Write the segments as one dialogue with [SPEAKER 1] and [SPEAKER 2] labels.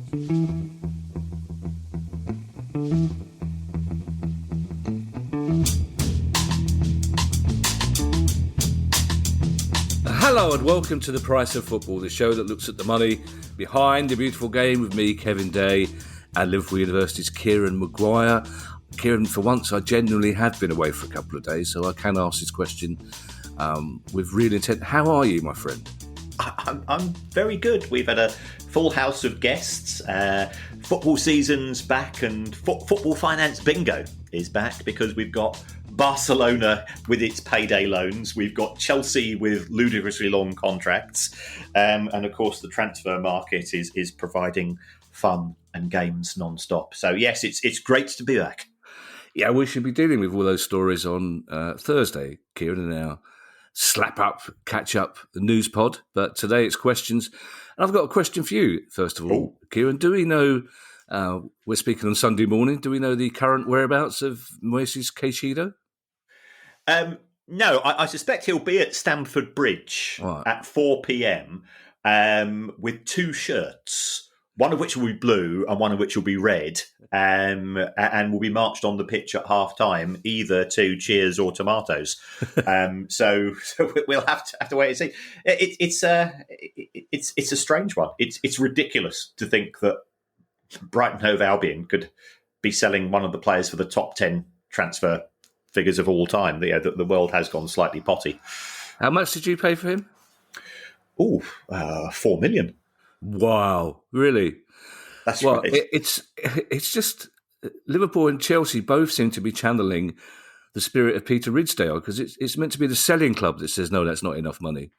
[SPEAKER 1] Hello and welcome to The Price of Football, the show that looks at the money behind the beautiful game with me, Kevin Day, and Liverpool University's Kieran Maguire. Kieran, for once, I genuinely have been away for a couple of days, so I can ask this question with real intent. How are you, my friend?
[SPEAKER 2] I'm very good. We've had a full house of guests. Football season's back, and football finance bingo is back because we've got Barcelona with its payday loans. We've got Chelsea with ludicrously long contracts. And of course, the transfer market is providing fun and games non-stop. So yes, it's great to be back.
[SPEAKER 1] Yeah, we should be dealing with all those stories on Thursday, Kieran, in our slap up, catch up news pod. But today it's questions. And I've got a question for you, first of all, Kieran. Do we know, we're speaking on Sunday morning, do we know the current whereabouts of Moises Caicedo?
[SPEAKER 2] No, I suspect he'll be at Stamford Bridge at 4 p.m. With two shirts, one of which will be blue and one of which will be red, and will be marched on the pitch at half time, either to cheers or tomatoes. So we'll have to wait and see. It's a strange one. It's ridiculous to think that Brighton Hove Albion could be selling one of the players for the top 10 transfer figures of all time. The world has gone slightly potty.
[SPEAKER 1] How much did you pay for him?
[SPEAKER 2] 4 million.
[SPEAKER 1] Wow, really?
[SPEAKER 2] That's right.
[SPEAKER 1] It's just Liverpool and Chelsea both seem to be channeling the spirit of Peter Ridsdale, because it's meant to be the selling club that says, no, that's not enough money.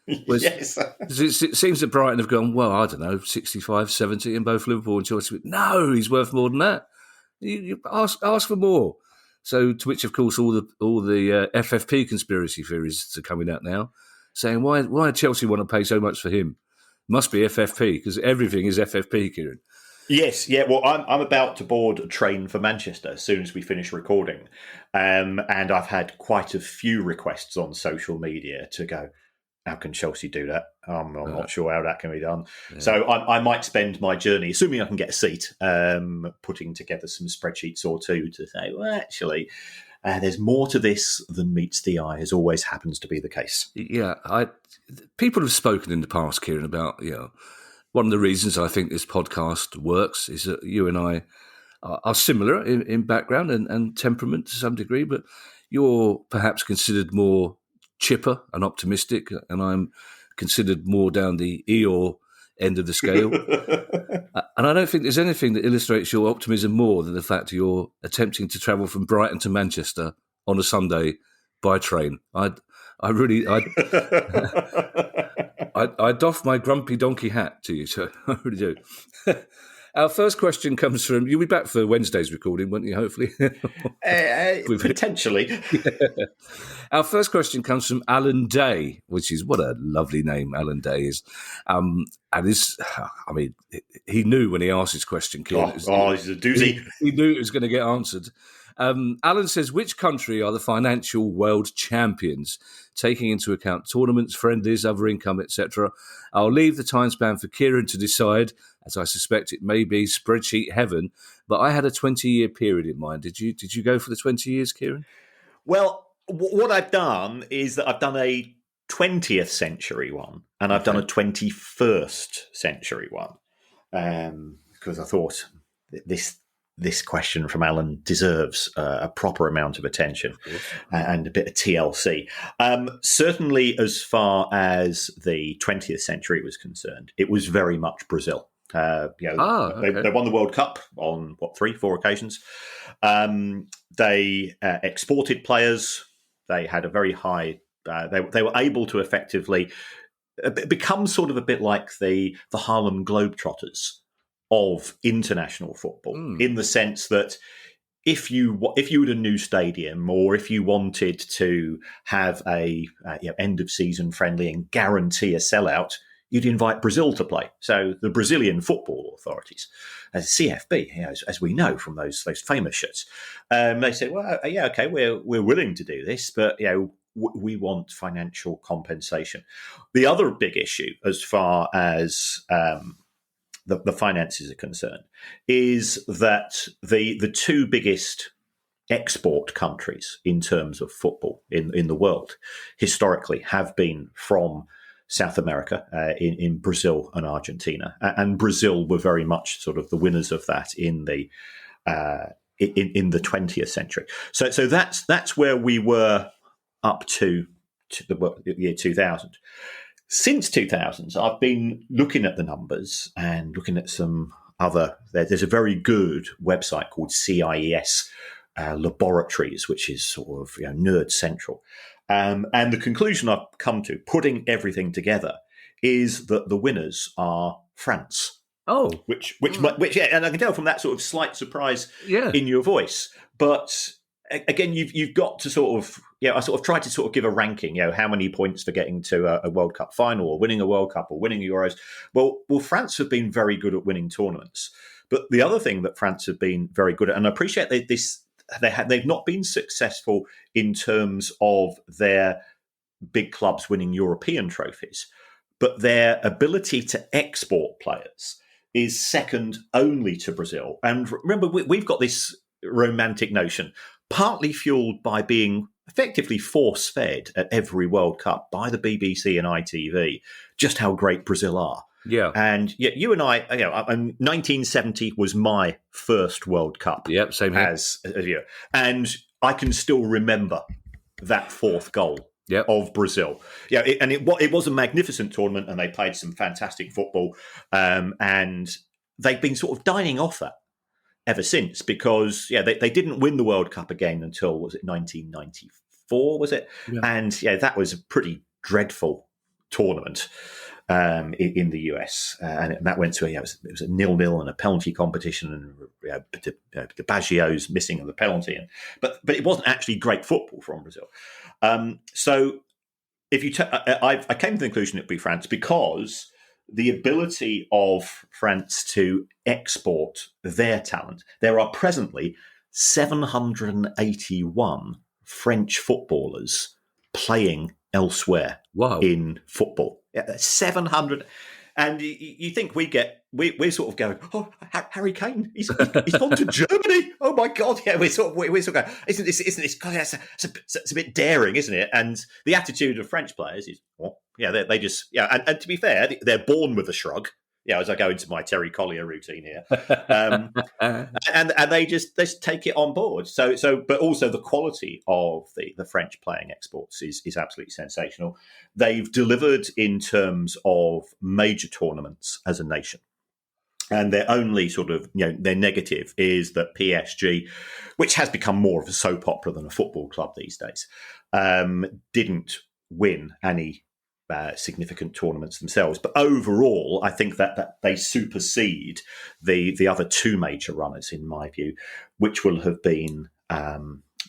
[SPEAKER 2] Yes.
[SPEAKER 1] It seems that Brighton have gone, well, I don't know, 65, 70, and both Liverpool and Chelsea. No, he's worth more than that. You ask for more. So, to which, of course, all the FFP conspiracy theories are coming out now, saying why Chelsea want to pay so much for him? Must be FFP, because everything is FFP, Kieran.
[SPEAKER 2] Yes, yeah. Well, I'm about to board a train for Manchester as soon as we finish recording, and I've had quite a few requests on social media to go, how can Chelsea do that? I'm not sure how that can be done. Yeah. So I might spend my journey, assuming I can get a seat, putting together some spreadsheets or two to say, well, actually, there's more to this than meets the eye, as always happens to be the case.
[SPEAKER 1] Yeah, people have spoken in the past, Kieran, about, one of the reasons I think this podcast works is that you and I are similar in background and temperament to some degree, but you're perhaps considered more chipper and optimistic, and I'm considered more down the Eeyore end of the scale. And I don't think there's anything that illustrates your optimism more than the fact you're attempting to travel from Brighton to Manchester on a Sunday by train. I doff my grumpy donkey hat to you, so I really do. Our first question comes from, you'll be back for Wednesday's recording, won't you, hopefully?
[SPEAKER 2] Potentially.
[SPEAKER 1] Yeah. Our first question comes from Alan Day, which is, what a lovely name Alan Day is. And this, I mean, he knew when he asked his question, Kieran.
[SPEAKER 2] He's a doozy.
[SPEAKER 1] He knew it was going to get answered. Alan says, which country are the financial world champions, taking into account tournaments, friendlies, other income, etc.? I'll leave the time span for Kieran to decide, as I suspect it may be spreadsheet heaven, but I had a 20-year period in mind. Did you go for the 20 years, Kieran?
[SPEAKER 2] Well, what I've done is that I've done a 20th century one, and I've done a 21st century one, because I thought this question from Alan deserves a proper amount of attention and a bit of TLC. Certainly, as far as the 20th century was concerned, it was very much Brazil. They won the World Cup on 3-4 occasions. They exported players. They had a very high. They were able to effectively become sort of a bit like the Harlem Globetrotters of international football, in the sense that if you had a new stadium, or if you wanted to have a end of season friendly and guarantee a sellout, you'd invite Brazil to play. So the Brazilian football authorities, as CFB, as we know from those famous shirts, they said, well, yeah, okay, we're willing to do this, but we want financial compensation. The other big issue, as far as the finances are concerned, is that the two biggest export countries in terms of football in the world historically have been from South America, in Brazil and Argentina, and Brazil were very much sort of the winners of that in the 20th century. So that's where we were up to the year 2000. Since 2000, I've been looking at the numbers and looking at some other. There's a very good website called CIES Laboratories, which is sort of nerd central. And the conclusion I've come to, putting everything together, is that the winners are France.
[SPEAKER 1] Oh,
[SPEAKER 2] which, yeah, and I can tell from that sort of slight surprise
[SPEAKER 1] yeah.
[SPEAKER 2] in your voice. But again, you've got to sort of, I sort of tried to sort of give a ranking, how many points for getting to a World Cup final, or winning a World Cup, or winning Euros. Well, France have been very good at winning tournaments. But the other thing that France have been very good at, and I appreciate they've not been successful in terms of their big clubs winning European trophies, but their ability to export players is second only to Brazil. And remember, we've got this romantic notion, partly fueled by being effectively force-fed at every World Cup by the BBC and ITV, just how great Brazil are.
[SPEAKER 1] Yeah.
[SPEAKER 2] And you and I, 1970 was my first World Cup.
[SPEAKER 1] Yep, same here.
[SPEAKER 2] As you. And I can still remember that fourth goal. Yep. Of Brazil. It was a magnificent tournament, and they played some fantastic football. And they've been sort of dining off that ever since, because they didn't win the World Cup again until, was it 1994, was it? Yeah. And that was a pretty dreadful tournament in the US, and that went to it was a 0-0 and a penalty competition, and the Baggio's missing the penalty, but it wasn't actually great football from Brazil. So if you, I came to the conclusion it'd be France, because the ability of France to export their talent. There are presently 781 French footballers playing elsewhere in football. 700. And you think we're sort of going, oh, Harry Kane, he's gone to Germany. Oh my God. Yeah, we're sort of going, isn't this, God, it's a bit daring, isn't it? And the attitude of French players is, they just, and to be fair, they're born with a shrug. As I go into my Terry Collier routine here, and they just take it on board. So, but also the quality of the French playing exports is absolutely sensational. They've delivered in terms of major tournaments as a nation, and their only sort of their negative is that PSG, which has become more of a soap opera than a football club these days, didn't win any significant tournaments themselves. But overall, I think that they supersede the other two major runners, in my view, which will have been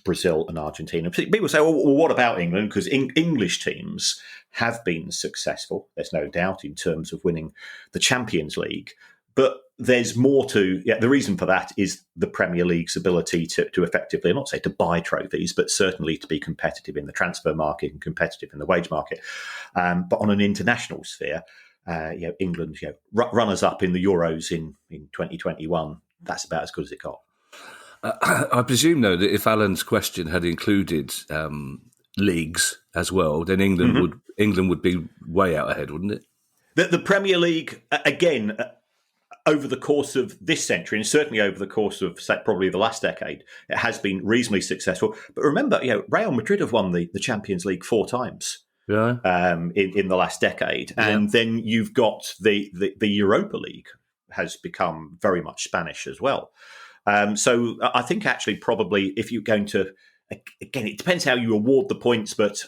[SPEAKER 2] Brazil and Argentina. People say, well, what about England? Because English teams have been successful, there's no doubt, in terms of winning the Champions League. But there's more to the reason for that is the Premier League's ability to effectively, I'm not say to buy trophies, but certainly to be competitive in the transfer market and competitive in the wage market. But on an international sphere, England, runners up in the Euros in 2021, that's about as good as it got.
[SPEAKER 1] I presume, though, that if Alan's question had included leagues as well, then England would be way out ahead, wouldn't it?
[SPEAKER 2] The Premier League, again, over the course of this century, and certainly over the course of probably the last decade, it has been reasonably successful. But remember, Real Madrid have won the Champions League 4 times in the last decade. And then you've got the Europa League has become very much Spanish as well. So I think actually probably if you're going to, again, it depends how you award the points, but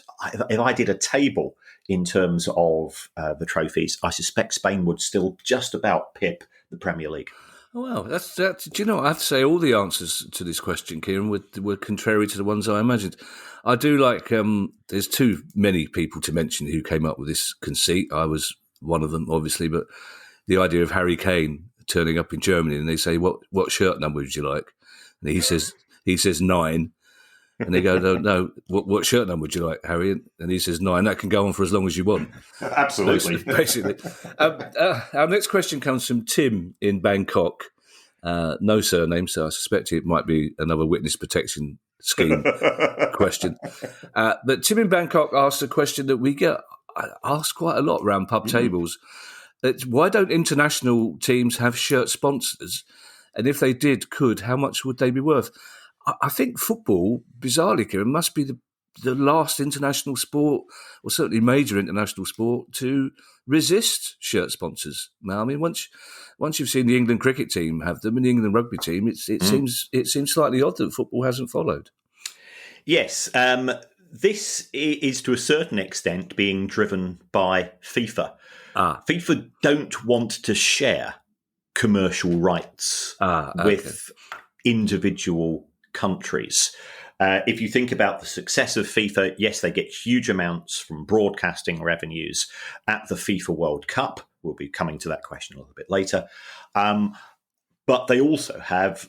[SPEAKER 2] if I did a table in terms of the trophies, I suspect Spain would still just about pip the Premier League.
[SPEAKER 1] Oh, wow, that's. Do you know? I have to say, all the answers to this question, Kieran, were contrary to the ones I imagined. I do like. There's too many people to mention who came up with this conceit. I was one of them, obviously, but the idea of Harry Kane turning up in Germany and they say, "What shirt number would you like?" And he says 9. And they go, no, what shirt number would you like, Harry? And he says, 9. That can go on for as long as you want.
[SPEAKER 2] Absolutely.
[SPEAKER 1] Basically. Our next question comes from Tim in Bangkok. No surname, so I suspect it might be another witness protection scheme question. But Tim in Bangkok asked a question that we get asked quite a lot around pub tables. It's, why don't international teams have shirt sponsors? And if they did, how much would they be worth? I think football, bizarrely, Kieran, must be the last international sport, or certainly major international sport, to resist shirt sponsors. Now, I mean, once you've seen the England cricket team have them and the England rugby team, it seems slightly odd that football hasn't followed.
[SPEAKER 2] Yes, this is to a certain extent being driven by FIFA. FIFA don't want to share commercial rights with individual countries. If you think about the success of FIFA, yes, they get huge amounts from broadcasting revenues at the FIFA World Cup. We'll be coming to that question a little bit later. But they also have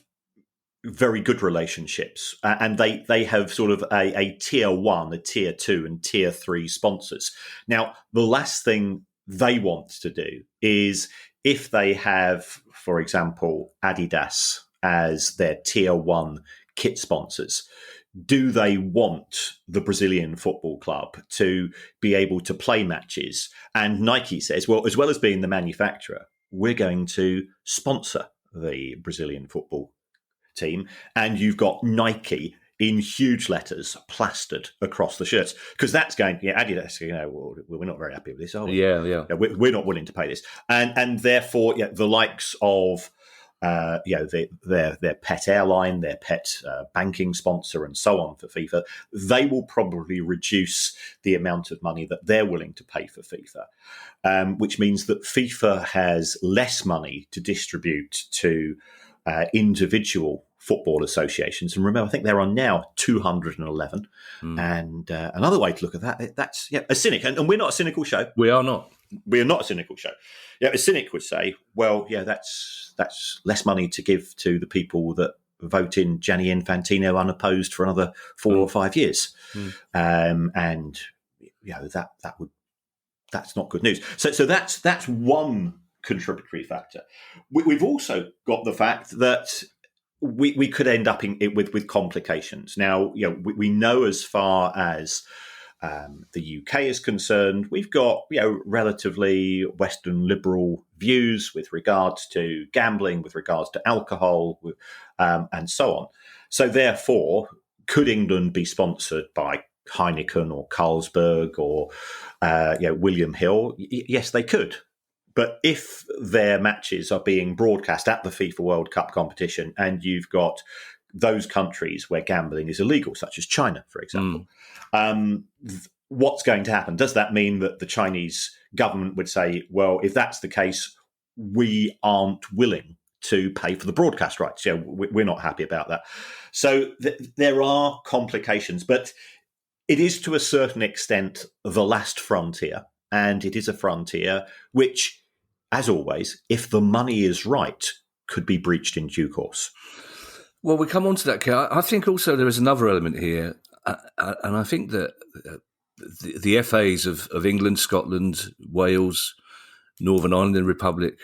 [SPEAKER 2] very good relationships, and they have sort of a tier 1, a tier 2, and tier 3 sponsors. Now, the last thing they want to do is, if they have, for example, Adidas as their tier 1 kit sponsors, do they want the Brazilian football club to be able to play matches? And Nike says, well, as well as being the manufacturer, we're going to sponsor the Brazilian football team. And you've got Nike in huge letters plastered across the shirts, because that's going, Adidas, well, we're not very happy with this, are we?
[SPEAKER 1] Yeah.
[SPEAKER 2] We're not willing to pay this. And therefore, the likes of their pet airline, their pet banking sponsor, and so on for FIFA, they will probably reduce the amount of money that they're willing to pay for FIFA, which means that FIFA has less money to distribute to individual football associations. And remember, I think there are now 211. And another way to look at that's a cynic. And we're not a cynical show.
[SPEAKER 1] We are not.
[SPEAKER 2] We are not a cynical show. A cynic would say, well, that's less money to give to the people that vote in Gianni Infantino unopposed for another 4 or 5 years. And that's not good news. So that's one contributory factor. We've also got the fact that we could end up with complications. Now, we know, as far as the UK is concerned, we've got relatively Western liberal views with regards to gambling, with regards to alcohol, and so on. So therefore, could England be sponsored by Heineken or Carlsberg or William Hill? Yes, they could. But if their matches are being broadcast at the FIFA World Cup competition, and you've got those countries where gambling is illegal, such as China, for example, what's going to happen? Does that mean that the Chinese government would say, well, if that's the case, we aren't willing to pay for the broadcast rights? We're not happy about that. So there are complications, but it is, to a certain extent, the last frontier. And it is a frontier which, as always, if the money is right, could be breached in due course.
[SPEAKER 1] Well, we come on to that, Keir. I think also there is another element here, and I think that the FAs of England, Scotland, Wales, Northern Ireland Republic,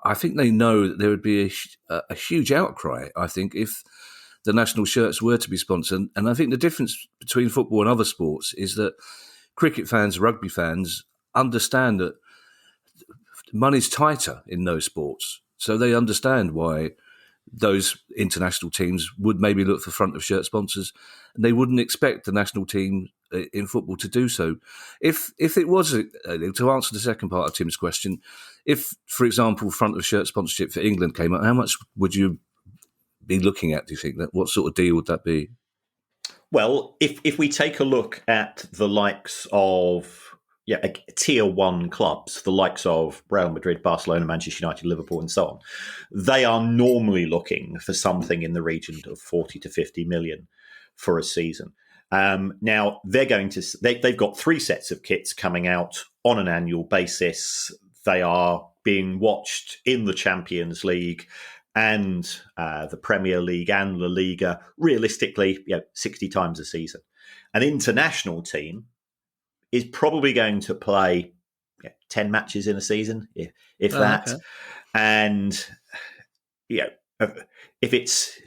[SPEAKER 1] I think they know that there would be a huge outcry, I think, if the national shirts were to be sponsored. And I think the difference between football and other sports is that cricket fans, rugby fans understand that money's tighter in those sports. So they understand why those international teams would maybe look for front of shirt sponsors, and they wouldn't expect the national team in football to do so. If it was, to answer the second part of Tim's question, if, for example, front of shirt sponsorship for England came up, how much would you be looking at, do you think? What sort of deal would that be?
[SPEAKER 2] Well, if we take a look at the likes of tier 1 clubs, the likes of Real Madrid, Barcelona, Manchester United, Liverpool, and so on, they are normally looking for something in the region of 40 to 50 million for a season. Now, they've got 3 sets of kits coming out on an annual basis. They are being watched in the Champions League, and the Premier League and La Liga, realistically, 60 times a season. An international team is probably going to play 10 matches in a season, if that.
[SPEAKER 1] Okay.
[SPEAKER 2] And if it's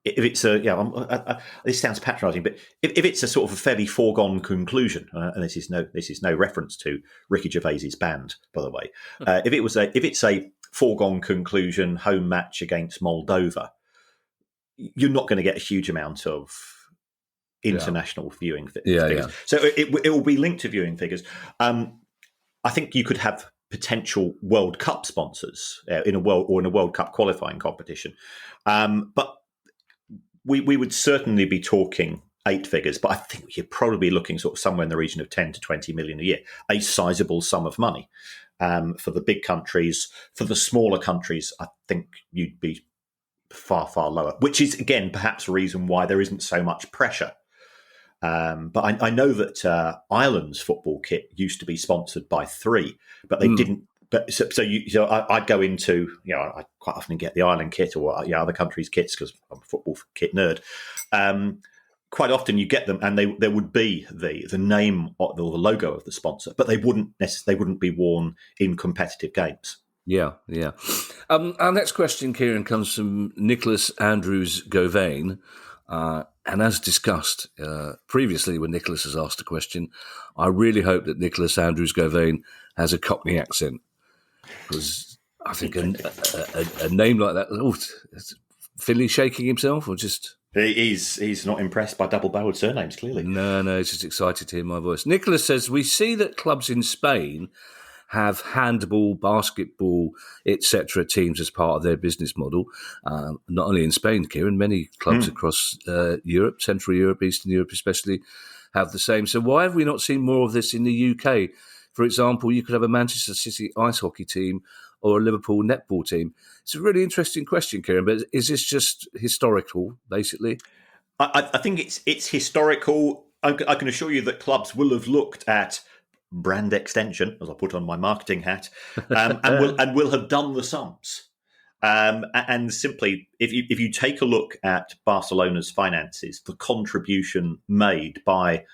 [SPEAKER 2] this sounds patronising, but if it's a sort of a fairly foregone conclusion, and this is no reference to Ricky Gervais's band, by the way. If it's a foregone conclusion home match against Moldova, you're not going to get a huge amount of international viewing figures. So it will be linked to viewing figures. I think you could have potential World Cup sponsors in a World Cup qualifying competition, but we would certainly be talking 8 figures. But I think you're probably looking sort of somewhere in the region of 10 to 20 million a year, a sizable sum of money for the big countries. For the smaller countries, I think you'd be far, far lower, which is, again, perhaps a reason why there isn't so much pressure. But I know that Ireland's football kit used to be sponsored by 3, but they didn't. But so I'd go into, I quite often get the Ireland kit or other countries' kits because I'm a football kit nerd. Quite often you get them, and there would be the name or the logo of the sponsor, but they wouldn't be worn in competitive games.
[SPEAKER 1] Yeah. Our next question, Kieran, comes from Nicholas Andrews Govain. And as discussed previously when Nicholas has asked a question, I really hope that Nicholas Andrews Govain has a Cockney accent, because I think a name like that, Philly shaking himself or just...
[SPEAKER 2] He's not impressed by double-barreled surnames, clearly.
[SPEAKER 1] No, he's just excited to hear my voice. Nicholas says, we see that clubs in Spain have handball, basketball, etc. teams as part of their business model. Not only in Spain, Kieran, many clubs across Europe, Central Europe, Eastern Europe especially, have the same. So why have we not seen more of this in the UK? For example, you could have a Manchester City ice hockey team or a Liverpool netball team. It's a really interesting question, Kieran, but is this just historical, basically?
[SPEAKER 2] I think it's historical. I can assure you that clubs will have looked at brand extension, as I put on my marketing hat, and will have done the sums. And simply, if you take a look at Barcelona's finances, the contribution made by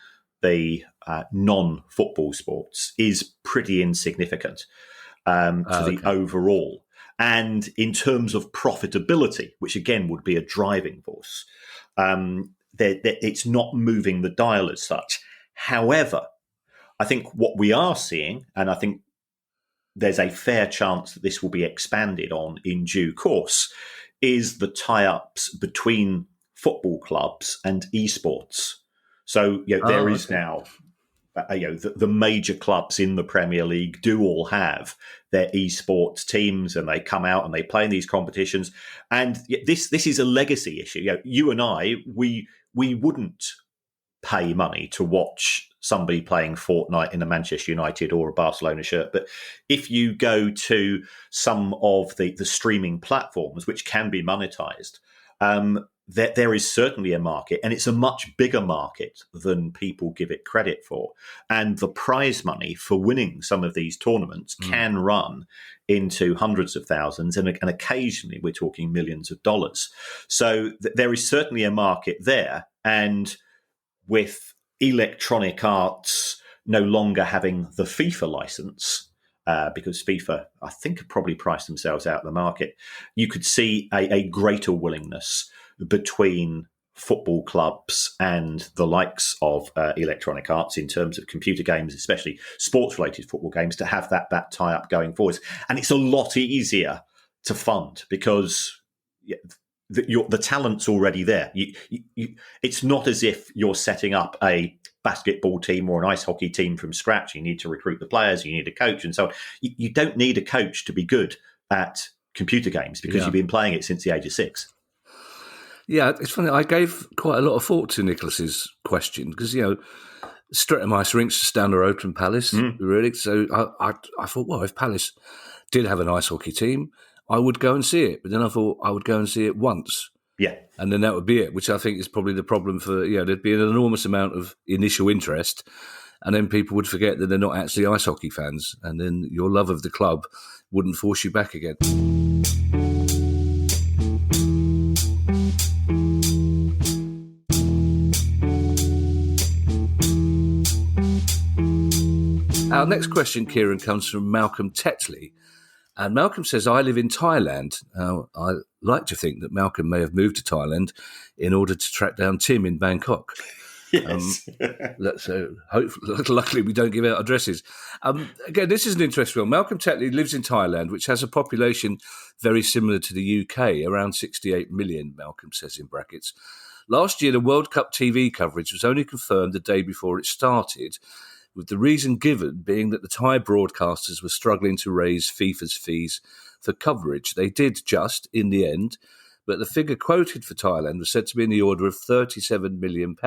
[SPEAKER 2] the non-football sports is pretty insignificant to the overall. And in terms of profitability, which again would be a driving force, it's not moving the dial as such. However, I think what we are seeing, and I think there's a fair chance that this will be expanded on in due course, is the tie-ups between football clubs and esports. So there is now, the major clubs in the Premier League do all have their esports teams, and they come out and they play in these competitions. And this is a legacy issue. You and I, we wouldn't pay money to watch somebody playing Fortnite in a Manchester United or a Barcelona shirt. But if you go to some of the streaming platforms, which can be monetized, there is certainly a market, and it's a much bigger market than people give it credit for. And the prize money for winning some of these tournaments can run into hundreds of thousands, and occasionally we're talking millions of dollars. So there is certainly a market there. And with Electronic Arts no longer having the FIFA license, because FIFA, I think, have probably priced themselves out of the market, you could see a greater willingness between football clubs and the likes of Electronic Arts in terms of computer games, especially sports-related football games, to have that tie-up going forwards. And it's a lot easier to fund because the talent's already there. It's not as if you're setting up a basketball team or an ice hockey team from scratch. You need to recruit the players, you need a coach, and so on. You don't need a coach to be good at computer games because you've been playing it since the age of 6.
[SPEAKER 1] Yeah, it's funny. I gave quite a lot of thought to Nicholas's question because, Streatham Ice Rink's just down the road from Palace, really. So I thought, well, if Palace did have an ice hockey team, I would go and see it. But then I thought I would go and see it once.
[SPEAKER 2] Yeah.
[SPEAKER 1] And then that would be it, which I think is probably the problem for, there'd be an enormous amount of initial interest, and then people would forget that they're not actually ice hockey fans, and then your love of the club wouldn't force you back again. Our next question, Kieran, comes from Malcolm Tetley. And Malcolm says, I live in Thailand. Now, I like to think that Malcolm may have moved to Thailand in order to track down Tim in Bangkok.
[SPEAKER 2] Yes.
[SPEAKER 1] So hopefully, luckily, we don't give out addresses. Again, this is an interesting one. Malcolm Tetley lives in Thailand, which has a population very similar to the UK, around 68 million, Malcolm says in brackets. Last year, the World Cup TV coverage was only confirmed the day before it started, with the reason given being that the Thai broadcasters were struggling to raise FIFA's fees for coverage. They did just, in the end, but the figure quoted for Thailand was said to be in the order of £37 million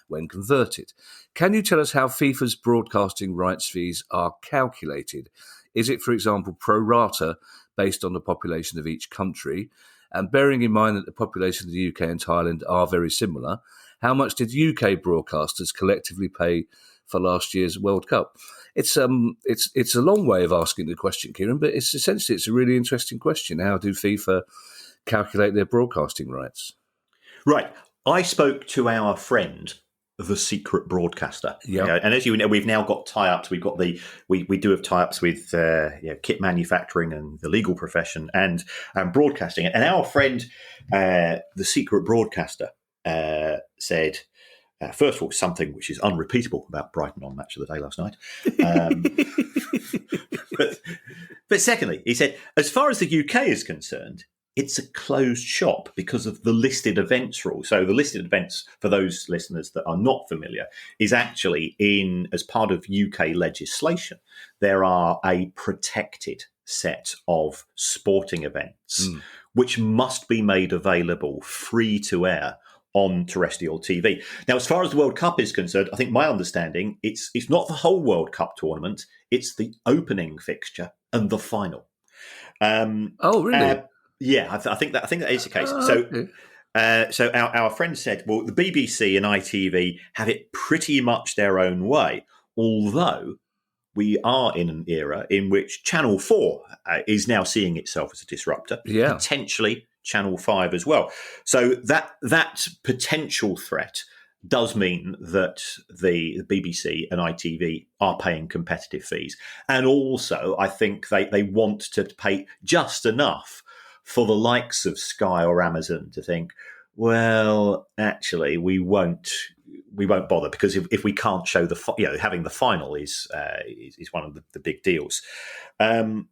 [SPEAKER 1] when converted. Can you tell us how FIFA's broadcasting rights fees are calculated? Is it, for example, pro rata based on the population of each country? And bearing in mind that the population of the UK and Thailand are very similar, how much did UK broadcasters collectively pay for last year's World Cup? It's a long way of asking the question, Kieran, but it's a really interesting question. How do FIFA calculate their broadcasting rights?
[SPEAKER 2] Right. I spoke to our friend, the secret broadcaster.
[SPEAKER 1] Yeah.
[SPEAKER 2] And as you know, we've now got tie-ups. We've got we do have tie-ups with kit manufacturing and the legal profession and broadcasting. And our friend, the secret broadcaster, said, first of all, something which is unrepeatable about Brighton on Match of the Day last night. But secondly, he said, as far as the UK is concerned, it's a closed shop because of the listed events rule. So the listed events, for those listeners that are not familiar, is actually as part of UK legislation, there are a protected set of sporting events which must be made available free to air on terrestrial TV. Now, as far as the World Cup is concerned, I think my understanding, it's not the whole World Cup tournament, it's the opening fixture and the final.
[SPEAKER 1] Oh, really?
[SPEAKER 2] Yeah, I think that is the case. So our friend said, well, the BBC and ITV have it pretty much their own way, although we are in an era in which Channel 4 is now seeing itself as a disruptor, potentially Channel 5 as well. So that potential threat does mean that the BBC and ITV are paying competitive fees. And also, I think they want to pay just enough for the likes of Sky or Amazon to think, well, actually, we won't bother, because if we can't show having the final is one of the big deals. And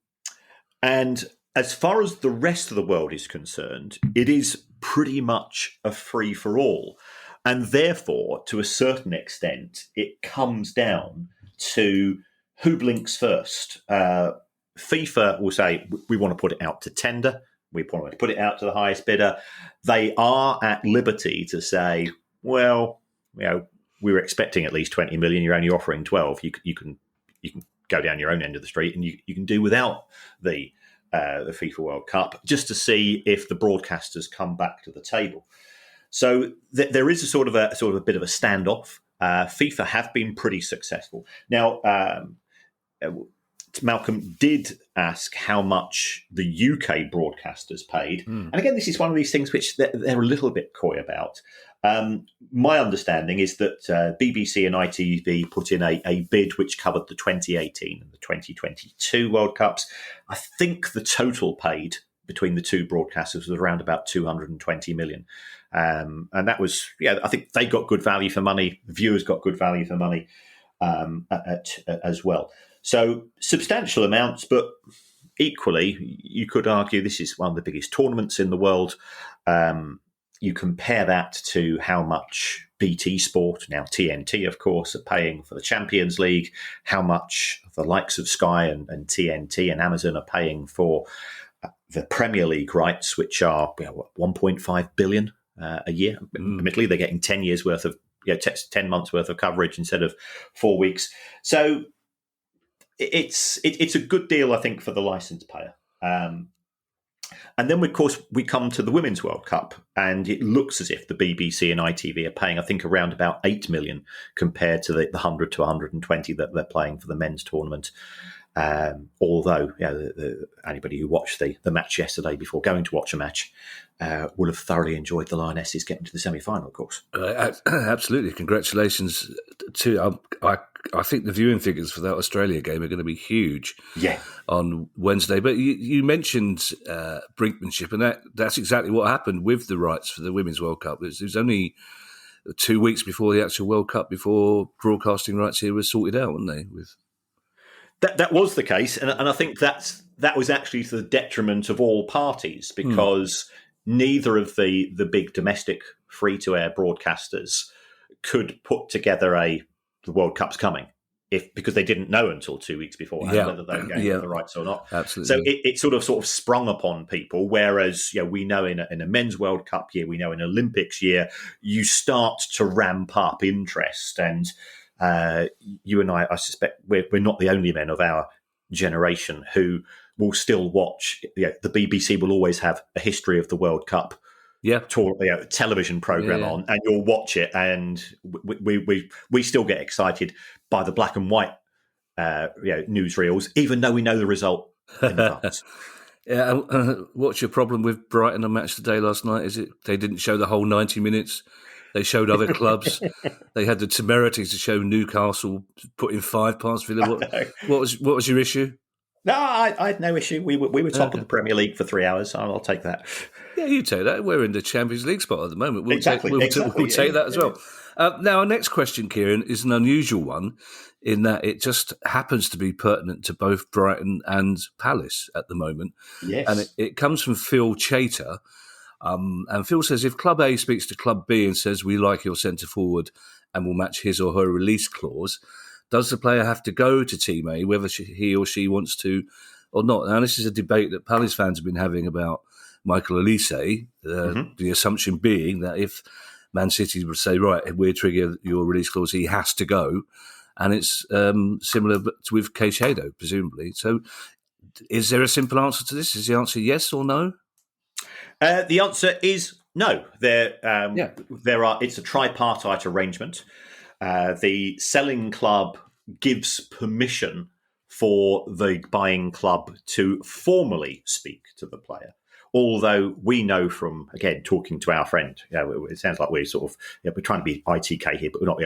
[SPEAKER 2] as far as the rest of the world is concerned, it is pretty much a free for all, and therefore, to a certain extent, it comes down to who blinks first. FIFA will say, we want to put it out to tender. We want to put it out to the highest bidder. They are at liberty to say, well, we were expecting at least 20 million. You're only offering 12. You can go down your own end of the street, and you can do without the FIFA World Cup, just to see if the broadcasters come back to the table. So there is a sort of a bit of a standoff. FIFA have been pretty successful. Now, Malcolm did ask how much the UK broadcasters paid. And again, this is one of these things which they're a little bit coy about. My understanding is that BBC and ITV put in a bid which covered the 2018 and the 2022 World Cups. I think the total paid between the two broadcasters was around about 220 million. And that was, I think they got good value for money. Viewers got good value for money as well. So substantial amounts, but equally, you could argue this is one of the biggest tournaments in the world. You compare that to how much BT Sport, now TNT, of course, are paying for the Champions League, how much the likes of Sky and TNT and Amazon are paying for the Premier League rights, which are 1.5 billion a year. Admittedly, they're getting 10 years worth of 10 months worth of coverage instead of 4 weeks. So it's a good deal, I think, for the license payer. And then, of course, we come to the Women's World Cup, and it looks as if the BBC and ITV are paying, I think, around about 8 million compared to the 100 to 120 that they're playing for the men's tournament. Although, anybody who watched the match yesterday before going to watch a match will have thoroughly enjoyed the Lionesses getting to the semi-final, of course.
[SPEAKER 1] Absolutely. Congratulations to I I think the viewing figures for that Australia game are going to be huge.
[SPEAKER 2] Yeah.
[SPEAKER 1] On Wednesday. But you mentioned brinkmanship, and that's exactly what happened with the rights for the Women's World Cup. It was only 2 weeks before the actual World Cup, before broadcasting rights here were sorted out, weren't they?
[SPEAKER 2] That was the case, and I think that was actually to the detriment of all parties, because neither of the big domestic free-to-air broadcasters could put together the World Cup's coming, because they didn't know until 2 weeks beforehand whether they were going to get the rights or not.
[SPEAKER 1] Absolutely.
[SPEAKER 2] So it sort of sprung upon people, whereas we know in a men's World Cup year, we know in Olympics year, you start to ramp up interest. And you and I suspect we're not the only men of our generation who will still watch. The BBC will always have a history of the World Cup television program on, and you'll watch it, and we still get excited by the black and white newsreels, even though we know the result in advance.
[SPEAKER 1] What's your problem with Brighton on Match Today last night? Is it they didn't show the whole 90 minutes? They showed other clubs. They had the temerity to show Newcastle putting 5 past Villa. What was your issue?
[SPEAKER 2] No, I had no issue. We were top of the Premier League for 3 hours. I'll take that.
[SPEAKER 1] Yeah, you take that. We're in the Champions League spot at the moment. We'll take that as well. Now, our next question, Kieran, is an unusual one in that it just happens to be pertinent to both Brighton and Palace at the moment.
[SPEAKER 2] Yes.
[SPEAKER 1] And it comes from Phil Chater. And Phil says, if Club A speaks to Club B and says, we like your centre-forward and will match his or her release clause, does the player have to go to Team A, whether he or she wants to or not? Now, this is a debate that Palace fans have been having about Michael Elise, the assumption being that if Man City would say, right, we'll trigger your release clause, he has to go. And it's similar with Caicedo, presumably. So is there a simple answer to this? Is the answer yes or no?
[SPEAKER 2] The answer is no. It's a tripartite arrangement. The selling club gives permission for the buying club to formally speak to the player. Although we know from, again, talking to our friend, it sounds like we're sort of, we're trying to be ITK here, but we're not.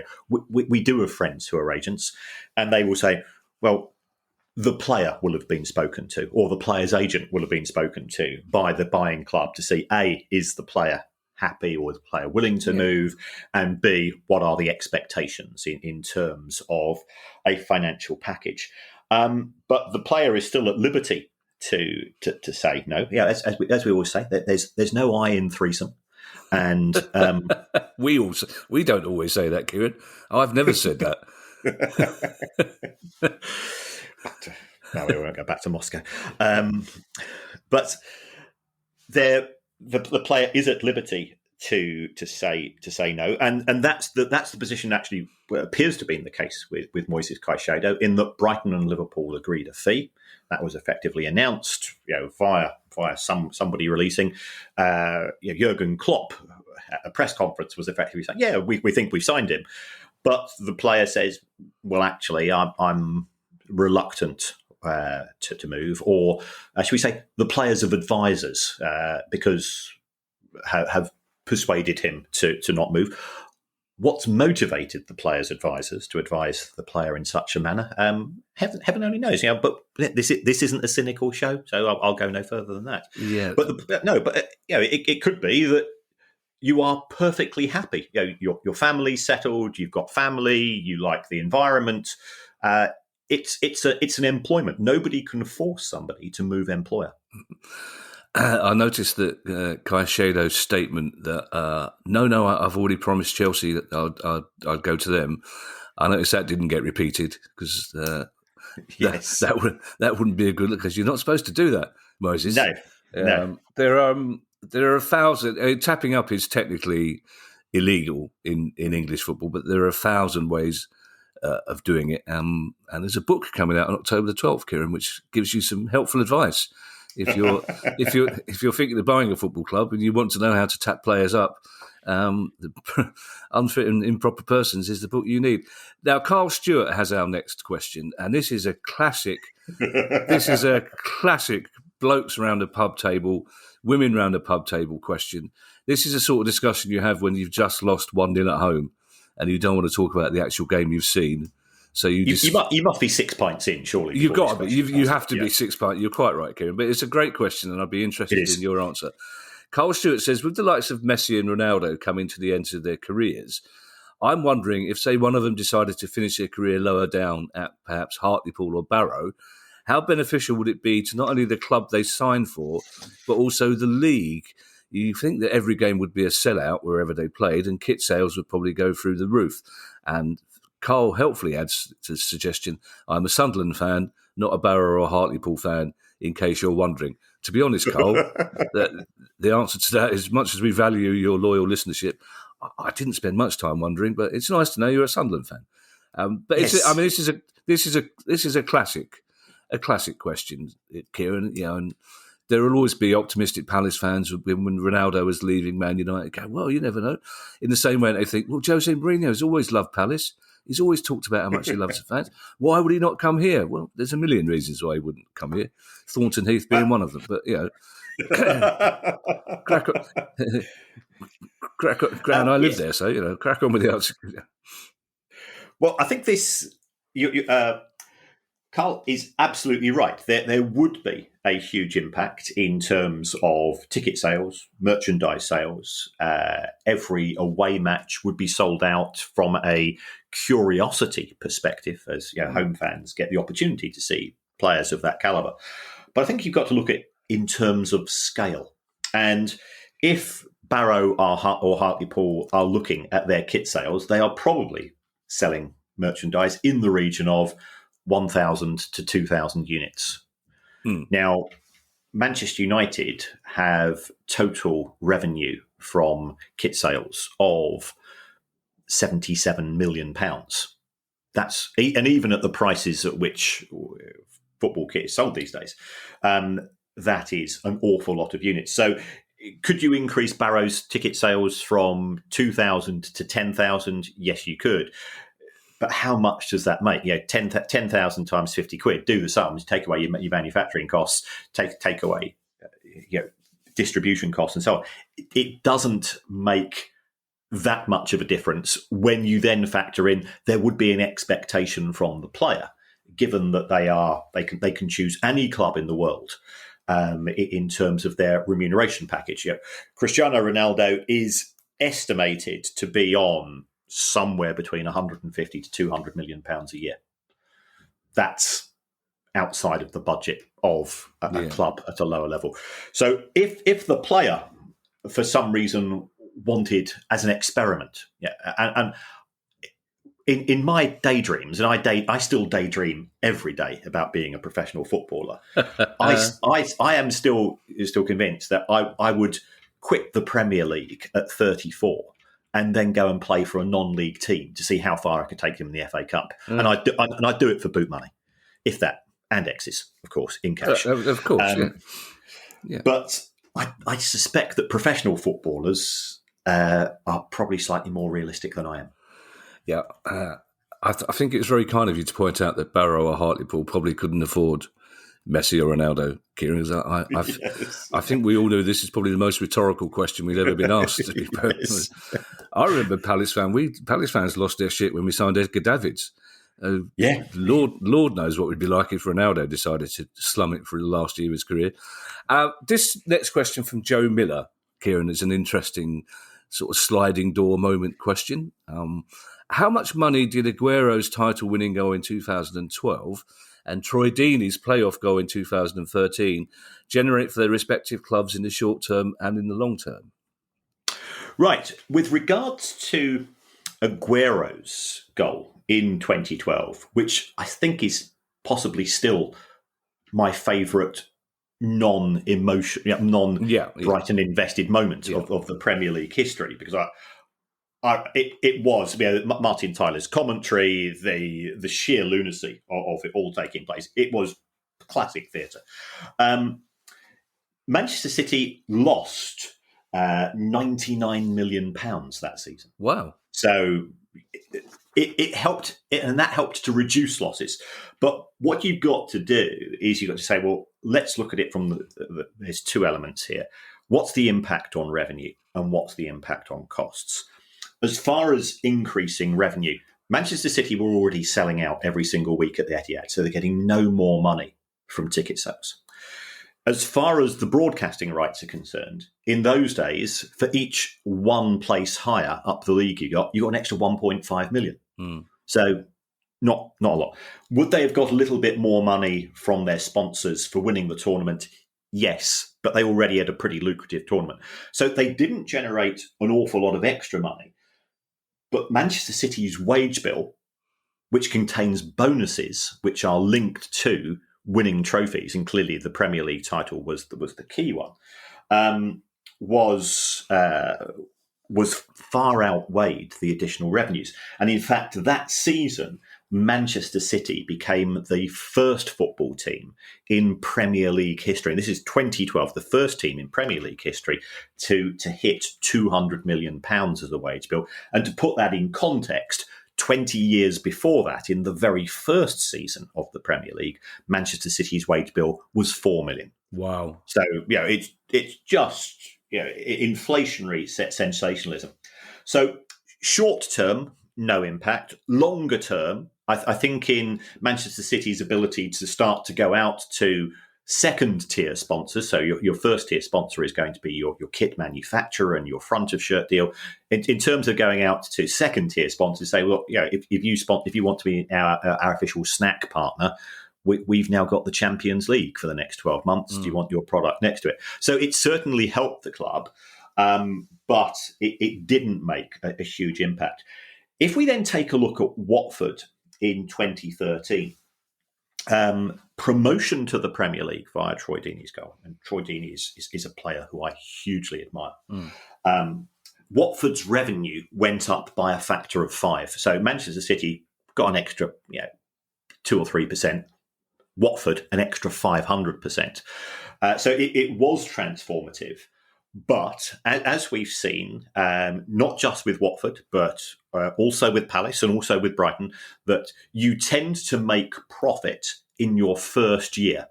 [SPEAKER 2] We do have friends who are agents, and they will say, well, the player will have been spoken to, or the player's agent will have been spoken to by the buying club to see, A, is the player happy or is the player willing to move, and B, what are the expectations in terms of a financial package. But the player is still at liberty to say no. Yeah, as we always say, there's no I in threesome. And
[SPEAKER 1] we don't always say that, Kieran. I've never said that.
[SPEAKER 2] No, we won't go back to Moscow. But the player is at liberty to say no, and that's the position actually appears to be in the case with Moises Caicedo, in that Brighton and Liverpool agreed a fee that was effectively announced, via somebody releasing. Jurgen Klopp at a press conference was effectively saying, "Yeah, we think we've signed him," but the player says, "Well, actually, I'm reluctant to move," or should we say, the players of advisors, because have persuaded him to not move. What's motivated the players' advisors to advise the player in such a manner? Heaven only knows. But this isn't a cynical show, so I'll go no further than that.
[SPEAKER 1] Yeah.
[SPEAKER 2] But it could be that you are perfectly happy. Your family's settled. You've got family. You like the environment. It's an employment. Nobody can force somebody to move employer.
[SPEAKER 1] I noticed that Caicedo's statement that no, I've already promised Chelsea that I'd go to them. I noticed that didn't get repeated because
[SPEAKER 2] yes,
[SPEAKER 1] that wouldn't be a good look, because you're not supposed to do that, Moses.
[SPEAKER 2] No.
[SPEAKER 1] There are 1,000. Tapping up is technically illegal in English football, but there are 1,000 ways of doing it. And there's a book coming out on October the 12th, Kieran, which gives you some helpful advice. If you're thinking of buying a football club and you want to know how to tap players up, Unfit and Improper Persons is the book you need. Now, Carl Stewart has our next question, and this is a classic. This is a classic blokes around a pub table, women round a pub table question. This is a sort of discussion you have when you've just lost 1-0 at home and you don't want to talk about the actual game you've seen, So
[SPEAKER 2] you must be 6 pints in, surely.
[SPEAKER 1] You've got to be. You have to be 6 pints. You're quite right, Kieran. But it's a great question, and I'd be interested in your answer. Carl Stewart says, with the likes of Messi and Ronaldo coming to the end of their careers, I'm wondering if, say, one of them decided to finish their career lower down at perhaps Hartlepool or Barrow, how beneficial would it be to not only the club they signed for, but also the league? You think that every game would be a sellout wherever they played, and kit sales would probably go through the roof. And Carl helpfully adds to the suggestion, I'm a Sunderland fan, not a Barrow or Hartlepool fan, in case you're wondering. To be honest, Carl, the answer to that is, much as we value your loyal listenership, I didn't spend much time wondering, but it's nice to know you're a Sunderland fan. But yes. This is a classic question, Kieran. And there will always be optimistic Palace fans when Ronaldo was leaving Man United. Go, well, you never know. In the same way, they think, well, Jose Mourinho's always loved Palace. He's always talked about how much he loves the fans. Why would he not come here? Well, there's a million reasons why he wouldn't come here. Thornton Heath being one of them. But crack on. I live there, so crack on with the answer.
[SPEAKER 2] Well, I think this, Carl is absolutely right. There would be a huge impact in terms of ticket sales, merchandise sales. Every away match would be sold out from a curiosity perspective, as home fans get the opportunity to see players of that caliber. But I think you've got to look at in terms of scale. And if Barrow or Hartlepool are looking at their kit sales, they are probably selling merchandise in the region of 1,000 to 2,000 units. Now, Manchester United have total revenue from kit sales of £77 million. And even at the prices at which football kit is sold these days, that is an awful lot of units. So could you increase Barrow's ticket sales from 2,000 to 10,000? Yes, you could. But how much does that make? 10,000 times 50 quid, do the sums, take away your manufacturing costs, take away distribution costs and so on. It doesn't make that much of a difference when you then factor in there would be an expectation from the player, given that they can choose any club in the world in terms of their remuneration package. Cristiano Ronaldo is estimated to be on somewhere between 150 to 200 million pounds a year. That's outside of the budget of a club at a lower level. So if the player, for some reason, wanted as an experiment, and in my daydreams, and I still daydream every day about being a professional footballer. I am still convinced that I would quit the Premier League at 34 and then go and play for a non-league team to see how far I could take him in the FA Cup. And I'd do it for boot money, if that, and X's, of course, in cash.
[SPEAKER 1] Of course, yeah.
[SPEAKER 2] But I suspect that professional footballers are probably slightly more realistic than I am.
[SPEAKER 1] Yeah, I think it's very kind of you to point out that Barrow or Hartlepool probably couldn't afford Messi or Ronaldo, Kieran. I think we all know this is probably the most rhetorical question we've ever been asked. To be honest. I remember Palace fans lost their shit when we signed Edgar Davids. Lord knows what it would be like if Ronaldo decided to slum it for the last year of his career. This next question from Joe Miller, Kieran, is an interesting sort of sliding door moment question. How much money did Aguero's title-winning goal in 2012 and Troy Deeney's playoff goal in 2013 generate for their respective clubs in the short term and in the long term?
[SPEAKER 2] Right. With regards to Aguero's goal in 2012, which I think is possibly still my favourite non-Brighton invested moment of the Premier League history, because it was Martin Tyler's commentary, the sheer lunacy of it all taking place. It was classic theatre. Manchester City lost £99 million that season.
[SPEAKER 1] Wow! So
[SPEAKER 2] it helped, and that helped to reduce losses. But what you've got to do is you've got to say, well, let's look at it from there's two elements here. What's the impact on revenue, and what's the impact on costs? As far as increasing revenue, Manchester City were already selling out every single week at the Etihad, so they're getting no more money from ticket sales. As far as the broadcasting rights are concerned, in those days, for each one place higher up the league you got an extra 1.5 million. So not a lot. Would they have got a little bit more money from their sponsors for winning the tournament? Yes, but they already had a pretty lucrative tournament. So they didn't generate an awful lot of extra money. But Manchester City's wage bill, which contains bonuses which are linked to winning trophies, and clearly the Premier League title was the key one, was far outweighed the additional revenues. And in fact, that season, Manchester City became the first football team in Premier League history, and this is 2012, the first team in Premier League history to hit £200 million as a wage bill. And to put that in context, 20 years before that, in the very first season of the Premier League, Manchester City's wage bill was £4 million.
[SPEAKER 1] Wow.
[SPEAKER 2] So, it's just, inflationary sensationalism. So short term, no impact. Longer term, I think in Manchester City's ability to start to go out to second tier sponsors. So your first tier sponsor is going to be your kit manufacturer and your front of shirt deal. In terms of going out to second tier sponsors, say, look, if you want to be our official snack partner, we've now got the Champions League for the next 12 months. Do you want your product next to it? So it certainly helped the club, but it didn't make a huge impact. If we then take a look at Watford in 2013, promotion to the Premier League via Troy Deeney's goal, and Troy Deeney is a player who I hugely admire. Watford's revenue went up by a factor of 5. So Manchester City got an extra 2 or 3%. Watford an extra 500%. So it was transformative. But as we've seen, not just with Watford, but also with Palace and also with Brighton, that you tend to make profit in your first year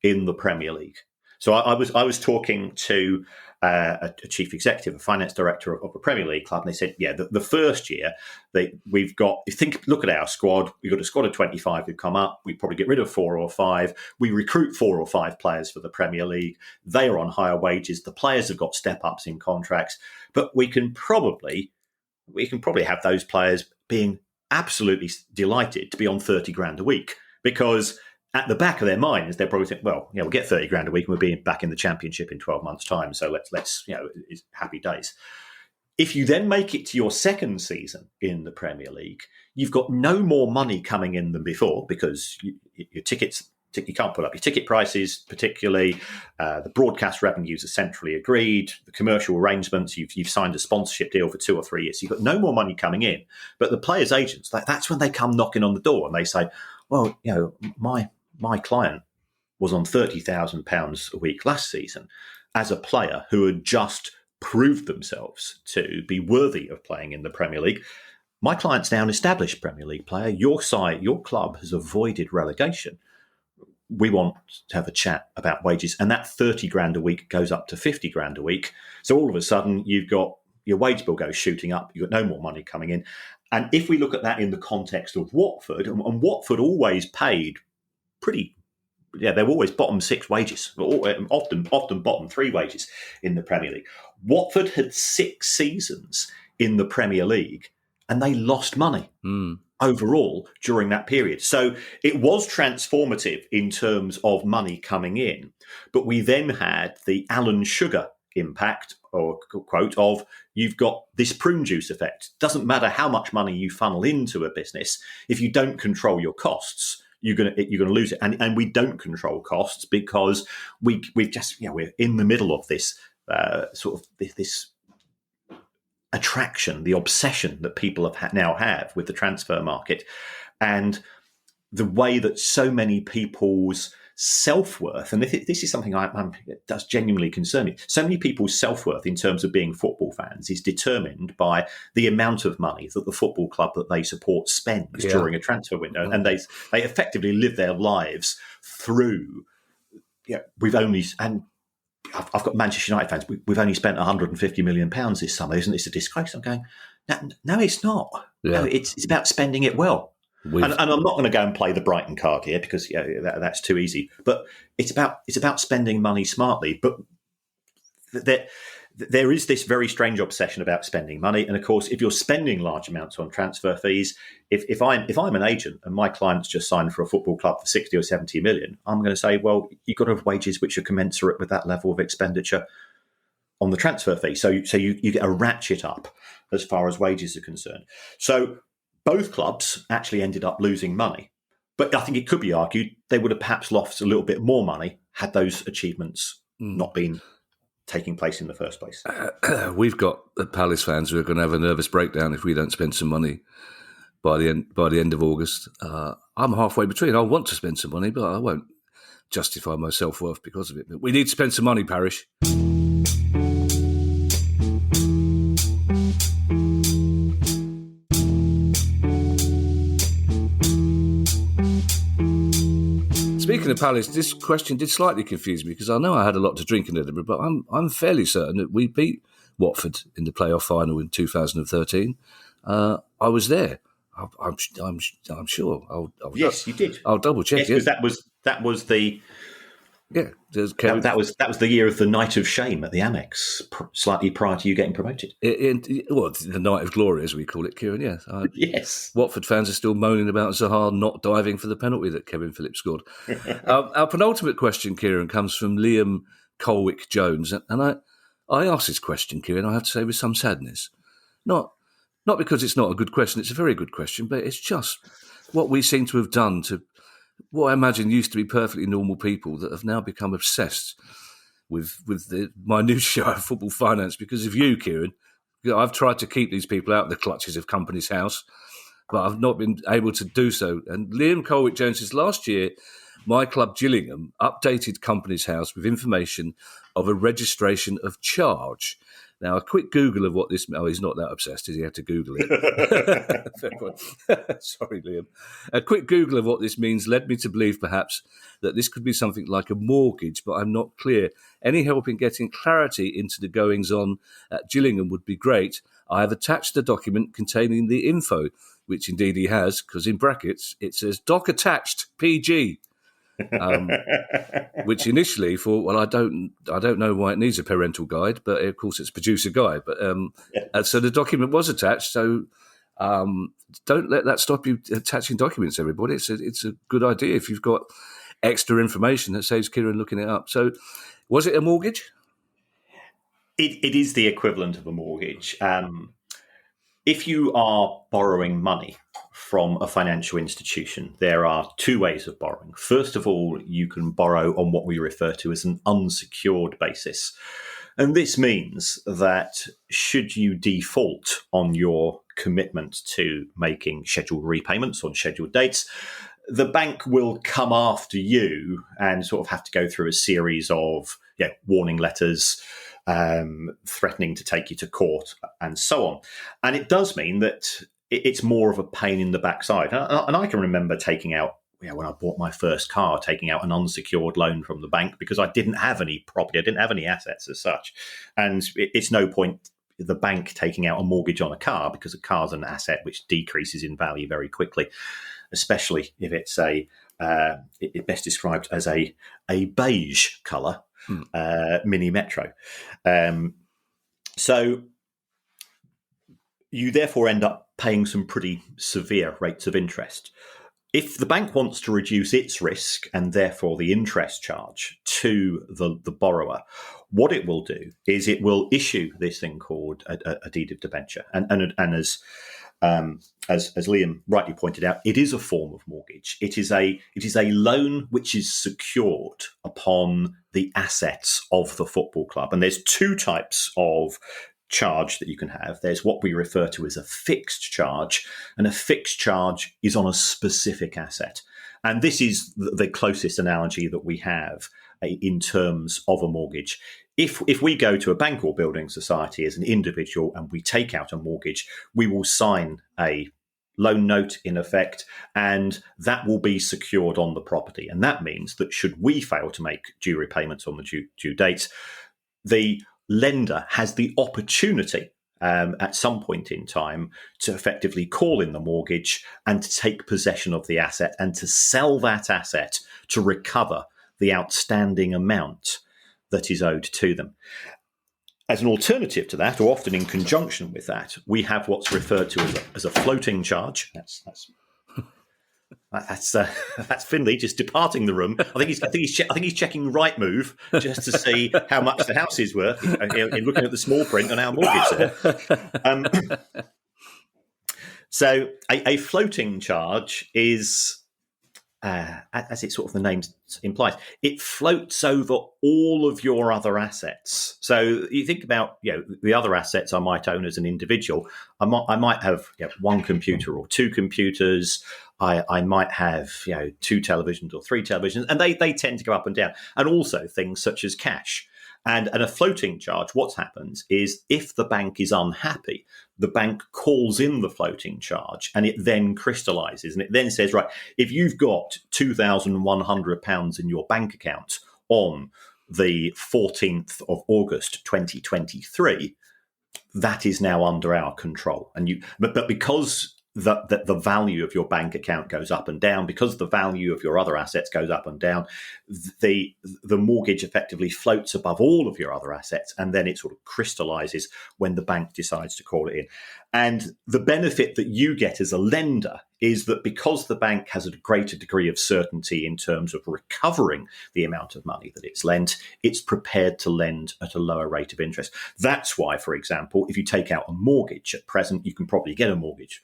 [SPEAKER 2] in the Premier League. So I was talking to a chief executive, a finance director of a Premier League club, and they said, the first year we've got, look at our squad, we've got a squad of 25 who come up, we probably get rid of 4 or 5, we recruit 4 or 5 players for the Premier League, they are on higher wages, the players have got step-ups in contracts, but we can probably have those players being absolutely delighted to be on 30 grand a week, because at the back of their minds, they're probably think, well, we'll get 30 grand a week and we'll be back in the Championship in 12 months' time. So let's it's happy days. If you then make it to your second season in the Premier League, you've got no more money coming in than before, because your tickets, you can't put up your ticket prices, particularly. The broadcast revenues are centrally agreed. The commercial arrangements, you've signed a sponsorship deal for 2 or 3 years. So you've got no more money coming in. But the players' agents, that's when they come knocking on the door and they say, well, my client was on £30,000 a week last season as a player who had just proved themselves to be worthy of playing in the Premier League. My client's now an established Premier League player. Your club has avoided relegation. We want to have a chat about wages. And that 30 grand a week goes up to 50 grand a week. So all of a sudden, you've got your wage bill goes shooting up. You've got no more money coming in. And if we look at that in the context of Watford, and Watford always paid they're always bottom 6 wages, often bottom 3 wages in the Premier League. Watford had 6 seasons in the Premier League and they lost money overall during that period. So it was transformative in terms of money coming in, but we then had the Alan Sugar impact, or quote, of you've got this prune juice effect. Doesn't matter how much money you funnel into a business, if you don't control your costs, you're going to lose it. And we don't control costs because we've just we're in the middle of this sort of this attraction, the obsession that people now have with the transfer market, and the way that so many people's self-worth, and this is something that does genuinely concern me. So many people's self-worth in terms of being football fans is determined by the amount of money that the football club that they support spends during a transfer window, and they effectively live their lives through. I've got Manchester United fans. We've only spent £150 million this summer. Isn't this a disgrace? I'm going, no, it's not.
[SPEAKER 1] Yeah.
[SPEAKER 2] No, it's about spending it well. And I'm not going to go and play the Brighton card here because that's too easy. But it's about spending money smartly. But there is this very strange obsession about spending money. And of course, if you're spending large amounts on transfer fees, if I'm an agent and my client's just signed for a football club for 60 or 70 million, I'm going to say, well, you've got to have wages which are commensurate with that level of expenditure on the transfer fee. So you get a ratchet up as far as wages are concerned. So both clubs actually ended up losing money. But I think it could be argued they would have perhaps lost a little bit more money had those achievements not been taking place in the first place.
[SPEAKER 1] We've got Palace fans who are going to have a nervous breakdown if we don't spend some money by the end of August. I'm halfway between. I want to spend some money, but I won't justify my self-worth because of it. But we need to spend some money, Parish. Speaking of Palace, this question did slightly confuse me because I know I had a lot to drink in Edinburgh, but I'm fairly certain that we beat Watford in the playoff final in 2013. I was there. I'm sure.
[SPEAKER 2] Yes, you did.
[SPEAKER 1] I'll double check.
[SPEAKER 2] Yes, because that was the that was the year of the night of shame at the Amex, slightly prior to you getting promoted.
[SPEAKER 1] The night of glory, as we call it, Kieran. Yes.
[SPEAKER 2] Yes. Watford
[SPEAKER 1] fans are still moaning about Zaha not diving for the penalty that Kevin Phillips scored. Our penultimate question, Kieran, comes from Liam Colwick-Jones, and I asked this question, Kieran, I have to say, with some sadness. Not because it's not a good question; it's a very good question, but it's just what we seem to have done to what I imagine used to be perfectly normal people that have now become obsessed with the minutiae of football finance because of you, Kieran. I've tried to keep these people out of the clutches of Company's House, but I've not been able to do so. And Liam Colwick-Jones says, last year, my club Gillingham updated Company's House with information of a registration of charge. Now, a quick Google of what this... Oh, he's not that obsessed, is he? Had to Google it. Sorry, Liam. A quick Google of what this means led me to believe, perhaps, that this could be something like a mortgage, but I'm not clear. Any help in getting clarity into the goings-on at Gillingham would be great. I have attached a document containing the info, which indeed he has, because in brackets it says doc attached PG. Which initially thought, well, I don't know why it needs a parental guide, but of course it's producer guide. But so the document was attached. So don't let that stop you attaching documents, everybody. It's a good idea if you've got extra information that saves Kieran looking it up. So was it a mortgage?
[SPEAKER 2] It is the equivalent of a mortgage. If you are borrowing money from a financial institution, there are two ways of borrowing. First of all, you can borrow on what we refer to as an unsecured basis. And this means that should you default on your commitment to making scheduled repayments on scheduled dates, the bank will come after you and sort of have to go through a series of warning letters, threatening to take you to court and so on. And it does mean that it's more of a pain in the backside. And I can remember taking out, when I bought my first car, taking out an unsecured loan from the bank because I didn't have any property, I didn't have any assets as such. And it's no point the bank taking out a mortgage on a car because a car's an asset which decreases in value very quickly, especially if it's it's best described as a beige colour. Mini Metro. So you therefore end up paying some pretty severe rates of interest. If the bank wants to reduce its risk and therefore the interest charge to the borrower, what it will do is it will issue this thing called a deed of debenture. And as Liam rightly pointed out, it is a form of mortgage. It is a loan which is secured upon the assets of the football club. And there's two types of charge that you can have. There's what we refer to as a fixed charge, and a fixed charge is on a specific asset. And this is the closest analogy that we have in terms of a mortgage. If we go to a bank or building society as an individual and we take out a mortgage, we will sign a loan note in effect, and that will be secured on the property. And that means that should we fail to make due repayments on the due dates, the lender has the opportunity at some point in time to effectively call in the mortgage and to take possession of the asset and to sell that asset to recover the outstanding amount that is owed to them. As an alternative to that, or often in conjunction with that, we have what's referred to as a floating charge. That's Finley just departing the room. I think he's checking Rightmove just to see how much the house is worth. In looking at the small print on our mortgage there. So a floating charge is, as it sort of the name implies, it floats over all of your other assets. So you think about the other assets I might own as an individual. I might have one computer or two computers. I might have 2 televisions or 3 televisions, and they tend to go up and down. And also things such as cash. And a floating charge, what happens is if the bank is unhappy, the bank calls in the floating charge and it then crystallizes. And it then says, right, if you've got £2,100 in your bank account on the 14th of August 2023, that is now under our control. But because the value of your bank account goes up and down, because the value of your other assets goes up and down, the mortgage effectively floats above all of your other assets, and then it sort of crystallizes when the bank decides to call it in. And the benefit that you get as a lender is that because the bank has a greater degree of certainty in terms of recovering the amount of money that it's lent, it's prepared to lend at a lower rate of interest. That's why, for example, if you take out a mortgage at present, you can probably get a mortgage.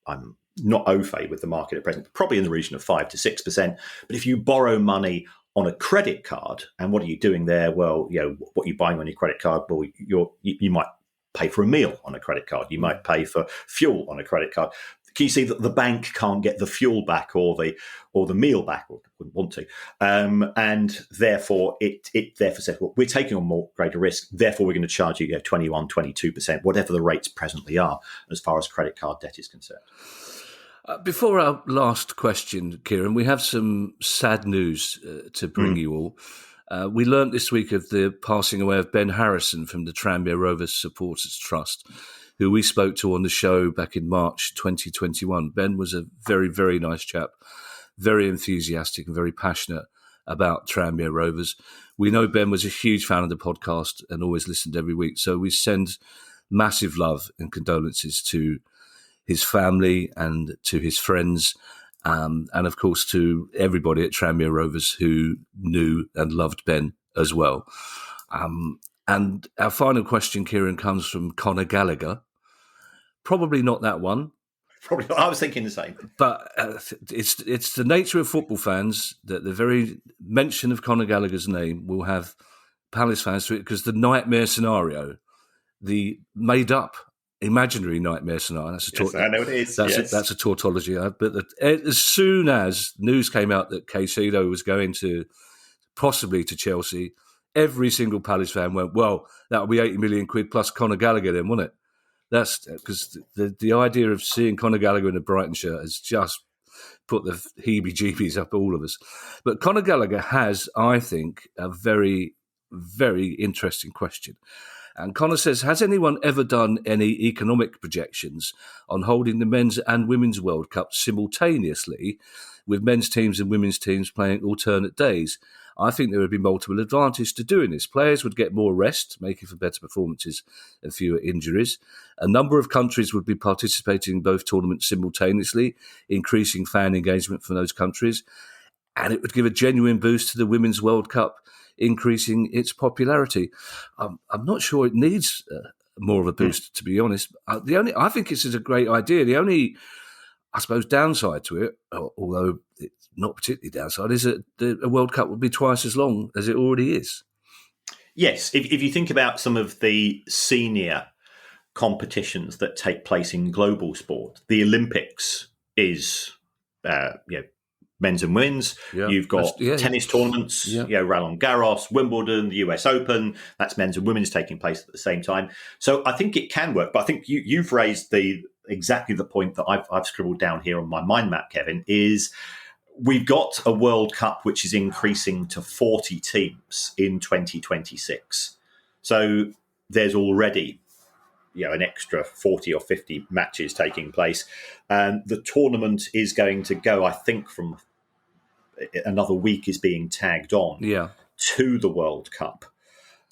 [SPEAKER 2] I'm not au fait with the market at present, probably in the region of 5 to 6%. But if you borrow money on a credit card, and what are you doing there? Well, what you're buying on your credit card, well, you might pay for a meal on a credit card. You might pay for fuel on a credit card. Can you see that the bank can't get the fuel back or the meal back, or wouldn't want to, and therefore it therefore says, well, we're taking on more greater risk, therefore we're going to charge you 21, 22%, whatever the rates presently are as far as credit card debt is concerned.
[SPEAKER 1] Before our last question, Kieran, we have some sad news to bring you all. We learnt this week of the passing away of Ben Harrison from the Tranmere Rovers Supporters Trust, who we spoke to on the show back in March 2021. Ben was a very, very nice chap, very enthusiastic and very passionate about Tranmere Rovers. We know Ben was a huge fan of the podcast and always listened every week. So we send massive love and condolences to his family and to his friends, and of course to everybody at Tranmere Rovers who knew and loved Ben as well. And our final question, Kieran, comes from Conor Gallagher. Probably not that one.
[SPEAKER 2] Probably not. I was thinking the same.
[SPEAKER 1] But it's the nature of football fans that the very mention of Conor Gallagher's name will have Palace fans to it, because the nightmare scenario, the made-up imaginary nightmare scenario,
[SPEAKER 2] I know it is.
[SPEAKER 1] That's a tautology. But as soon as news came out that Caicedo was going to possibly to Chelsea, every single Palace fan went, well, that'll be 80 million quid plus Conor Gallagher then, won't it? That's because the idea of seeing Conor Gallagher in a Brighton shirt has just put the heebie-jeebies up all of us. But Conor Gallagher has, I think, a very, very interesting question. And Conor says, has anyone ever done any economic projections on holding the men's and women's World Cup simultaneously, with men's teams and women's teams playing alternate days? I think there would be multiple advantages to doing this. Players would get more rest, making for better performances and fewer injuries. A number of countries would be participating in both tournaments simultaneously, increasing fan engagement from those countries. And it would give a genuine boost to the Women's World Cup, increasing its popularity. I'm not sure it needs more of a boost, to be honest. I think this is a great idea. The only, I suppose, downside to it, although it's not particularly downside, is that the World Cup would be twice as long as it already is.
[SPEAKER 2] Yes, if you think about some of the senior competitions that take place in global sport, the Olympics is men's and women's. Yeah. You've got tennis tournaments, Roland Garros, Wimbledon, the US Open. That's men's and women's taking place at the same time. So I think it can work. But I think you've raised exactly the point that I've scribbled down here on my mind map, Kevin, is we've got a World Cup which is increasing to 40 teams in 2026. So there's already an extra 40 or 50 matches taking place. And the tournament is going to go, I think, from another week is being tagged on to the World Cup.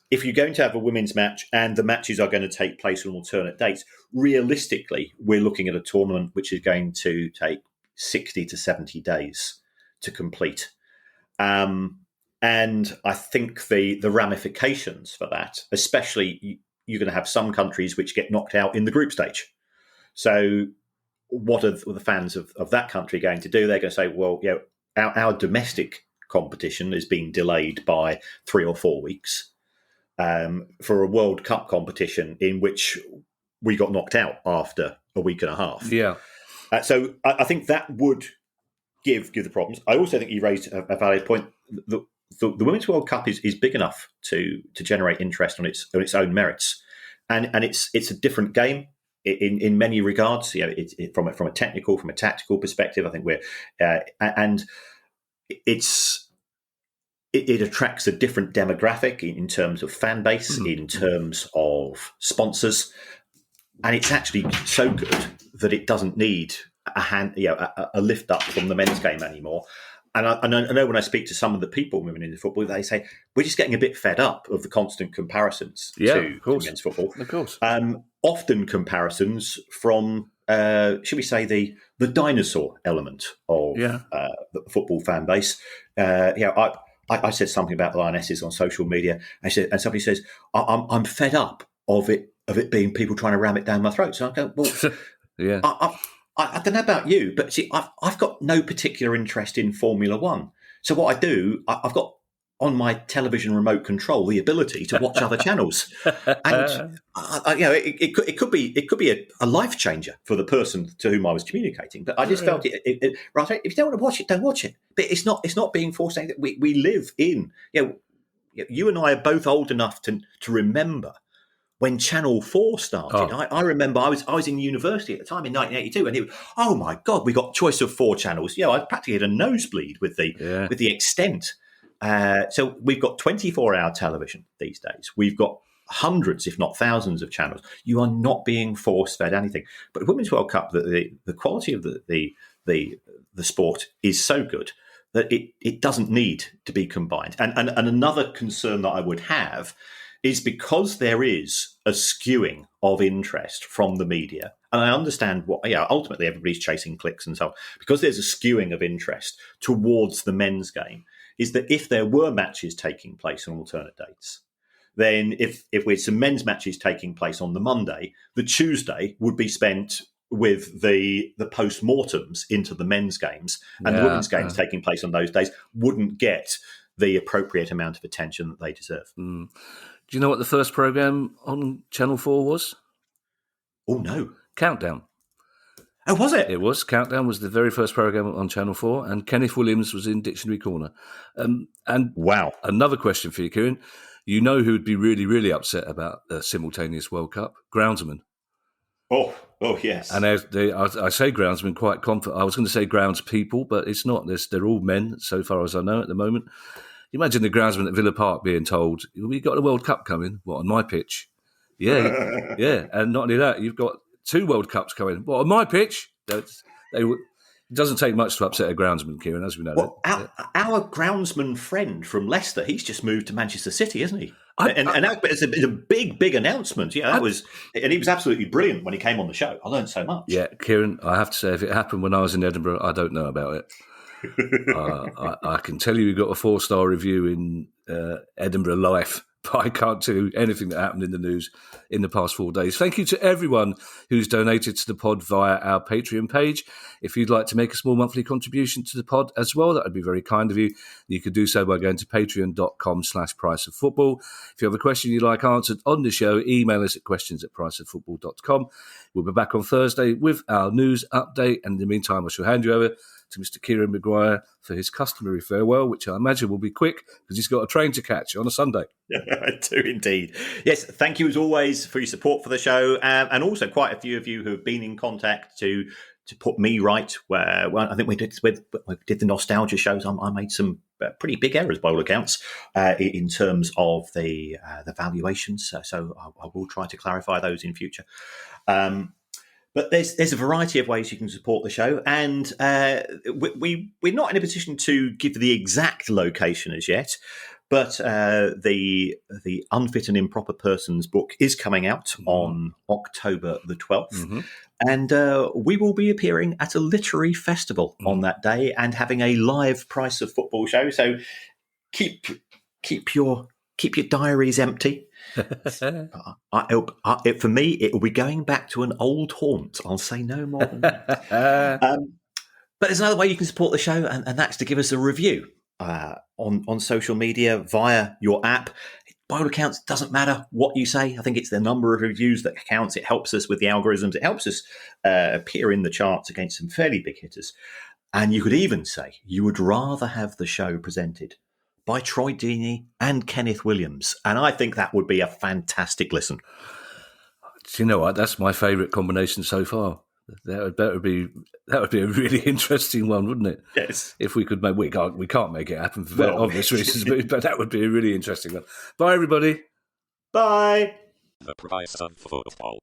[SPEAKER 2] If you're going to have a women's match and the matches are going to take place on alternate dates, realistically, we're looking at a tournament which is going to take 60 to 70 days to complete. And I think the ramifications for that, especially you're going to have some countries which get knocked out in the group stage. So what are the fans of that country going to do? They're going to say, well, our domestic competition is being delayed by 3 or 4 weeks for a World Cup competition in which we got knocked out after a week and a half.
[SPEAKER 1] Yeah.
[SPEAKER 2] So I think that would give the problems. I also think you raised a valid point. The Women's World Cup is big enough to generate interest on its own merits, and it's a different game in many regards. From a technical, from a tactical perspective, I think it attracts a different demographic in terms of fan base, in terms of sponsors, and it's actually so good that it doesn't need a lift up from the men's game anymore. And I know when I speak to some of the people moving into football, they say we're just getting a bit fed up of the constant comparisons to men's football.
[SPEAKER 1] Of course,
[SPEAKER 2] often comparisons from, should we say, the dinosaur element of the football fan base. I said something about Lionesses on social media, and somebody says I'm fed up of it being people trying to ram it down my throat. So I go, well, I don't know about you, but see, I've got no particular interest in Formula One. So what I do, I've got on my television remote control the ability to watch other channels, and it could be a life changer for the person to whom I was communicating. But I just felt it right. If you don't want to watch it, don't watch it. But it's not being forced. That we live in. You and I are both old enough to remember when Channel 4 started. I remember I was in university at the time in 1982, and oh my God, we got choice of 4 channels. I practically had a nosebleed with the extent. So we've got 24-hour television these days. We've got hundreds, if not thousands, of channels. You are not being force-fed anything. But the Women's World Cup, the quality of the sport is so good that it doesn't need to be combined. And another concern that I would have is because there is a skewing of interest from the media, and I understand ultimately everybody's chasing clicks and so on, because there's a skewing of interest towards the men's game, is that if there were matches taking place on alternate dates, then if we had some men's matches taking place on the Monday, the Tuesday would be spent with the post-mortems into the men's games, and the women's games taking place on those days wouldn't get the appropriate amount of attention that they deserve.
[SPEAKER 1] Do you know what the first programme on Channel 4 was?
[SPEAKER 2] Oh, no.
[SPEAKER 1] Countdown.
[SPEAKER 2] Oh, was it?
[SPEAKER 1] It was. Countdown was the very first programme on Channel 4, and Kenneth Williams was in Dictionary Corner. And
[SPEAKER 2] wow.
[SPEAKER 1] Another question for you, Kieran. You know who would be really, really upset about a simultaneous World Cup? Groundsmen.
[SPEAKER 2] Oh, yes.
[SPEAKER 1] And I say groundsmen quite confident. I was going to say groundspeople, but it's not. They're all men, so far as I know at the moment. You imagine the groundsman at Villa Park being told, "We got a World Cup coming. What, on my pitch?" Yeah, yeah. And not only that, you've got 2 World Cups coming. What, on my pitch? It doesn't take much to upset a groundsman, Kieran, as we know.
[SPEAKER 2] Well, our groundsman friend from Leicester, he's just moved to Manchester City, isn't he? And it's a big announcement. Yeah, and he was absolutely brilliant when he came on the show. I learned so much.
[SPEAKER 1] Yeah, Kieran, I have to say, if it happened when I was in Edinburgh, I don't know about it. I can tell you we got a 4-star review in Edinburgh Life, but I can't tell you anything that happened in the news in the past 4 days. Thank you to everyone who's donated to the pod via our Patreon page. If you'd like to make a small monthly contribution to the pod as well, that would be very kind of you. You could do so by going to patreon.com/priceoffootball. If you have a question you'd like answered on the show, email us at questions@priceoffootball.com. We'll be back on Thursday with our news update. And in the meantime, I shall hand you over to Mr. Kieran Maguire for his customary farewell, which I imagine will be quick because he's got a train to catch on a Sunday.
[SPEAKER 2] I do indeed. Yes, thank you as always for your support for the show, and also quite a few of you who have been in contact to put me right. Where I think we did the nostalgia shows. I made some pretty big errors by all accounts in terms of the valuations. So I will try to clarify those in future. But there's a variety of ways you can support the show, and we're not in a position to give the exact location as yet. But the Unfit and Improper Persons book is coming out on October the 12th. And we will be appearing at a literary festival on that day and having a live Price of Football show. So keep your diaries empty. For me, it will be going back to an old haunt. I'll say no more than that. But there's another way you can support the show, and that's to give us a review on social media via your app. By all accounts, it doesn't matter what you say. I think it's the number of reviews that counts. It helps us with the algorithms. It helps us appear in the charts against some fairly big hitters. And you could even say you would rather have the show presented by Troy Deeney and Kenneth Williams. And I think that would be a fantastic listen.
[SPEAKER 1] Do you know what? That's my favourite combination so far. That would be a really interesting one, wouldn't it?
[SPEAKER 2] Yes.
[SPEAKER 1] If we could we can't make it happen for obvious reasons, but that would be a really interesting one. Bye, everybody.
[SPEAKER 2] Bye.
[SPEAKER 3] The Price of Football.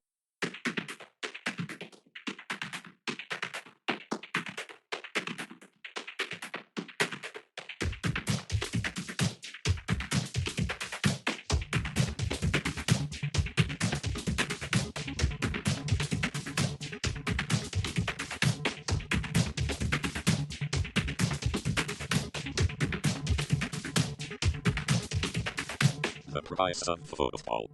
[SPEAKER 3] The Price of Football.